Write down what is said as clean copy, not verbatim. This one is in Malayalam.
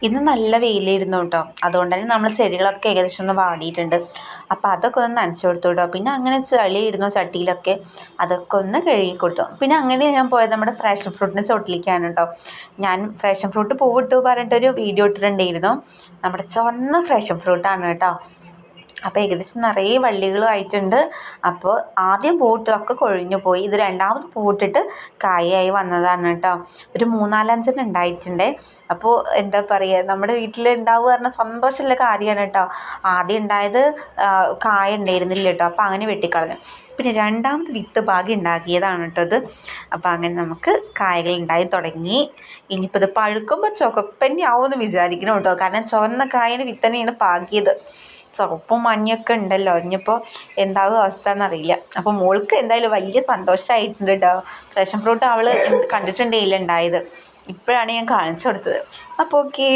ഇന്ന് നല്ല വെയിലായിരുന്നു കേട്ടോ. അതുകൊണ്ട് തന്നെ നമ്മൾ ചെടികളൊക്കെ ഏകദേശം ഒന്ന് വാടിയിട്ടുണ്ട്. അപ്പോൾ അതൊക്കെ ഒന്ന് നനച്ചു കൊടുത്തു കേട്ടോ. പിന്നെ അങ്ങനെ ചെളിയിരുന്നു ചട്ടിയിലൊക്കെ, അതൊക്കെ ഒന്ന് കഴുകി കൊടുത്തു. പിന്നെ അങ്ങനെ ഞാൻ പോയത് നമ്മുടെ ഫ്രാഷൻ ഫ്രൂട്ടിൻ്റെ ചോട്ടിലേക്കാണ് കേട്ടോ. ഞാൻ ഫ്രാഷൻ ഫ്രൂട്ട് പൂവിട്ടു പറഞ്ഞിട്ടൊരു വീഡിയോ ഇട്ടിട്ടുണ്ടായിരുന്നു. നമ്മുടെ ചുവന്ന ഫ്രാഷൻ ഫ്രൂട്ടാണ് കേട്ടോ. അപ്പോൾ ഏകദേശം നിറയെ വള്ളികളും ആയിട്ടുണ്ട്. അപ്പോൾ ആദ്യം പൂവിട്ടതൊക്കെ കൊഴിഞ്ഞു പോയി. ഇത് രണ്ടാമത് പൂവിട്ടിട്ട് കായായി വന്നതാണ് കേട്ടോ. ഒരു 3-4-5 ഉണ്ടായിട്ടുണ്ട്. അപ്പോൾ എന്താ പറയുക, നമ്മുടെ വീട്ടിൽ ഉണ്ടാവുക പറഞ്ഞാൽ സന്തോഷമുള്ള കാര്യമാണ് കേട്ടോ. ആദ്യം ഉണ്ടായത് കായ ഉണ്ടായിരുന്നില്ല കേട്ടോ. അപ്പോൾ അങ്ങനെ വെട്ടിക്കളഞ്ഞു. പിന്നെ രണ്ടാമത് വിത്ത് പാകി ഉണ്ടാക്കിയതാണ് കേട്ടോ ഇത്. അപ്പോൾ അങ്ങനെ നമുക്ക് കായകൾ ഉണ്ടായി തുടങ്ങി. ഇനിയിപ്പോൾ ഇത് പഴുക്കുമ്പോൾ ചുവപ്പന്നെ ആവുമെന്ന് വിചാരിക്കണം കേട്ടോ. കാരണം ചുവന്ന കായന് വിത്തനെയാണ് പാകിയത്. ചുവപ്പും മഞ്ഞൊക്കെ ഉണ്ടല്ലോ. ഇനിയിപ്പോൾ എന്താവും അവസ്ഥ എന്നറിയില്ല. അപ്പോൾ മോൾക്ക് എന്തായാലും വലിയ സന്തോഷമായിട്ടുണ്ട് കേട്ടോ. ഫ്രാഷൻ ഫ്രൂട്ട് അവൾ കണ്ടിട്ടുണ്ടെങ്കിൽ ഉണ്ടായത്. ഇപ്പോഴാണ് ഞാൻ കാണിച്ചു കൊടുത്തത്. അപ്പോൾ ഓക്കെ.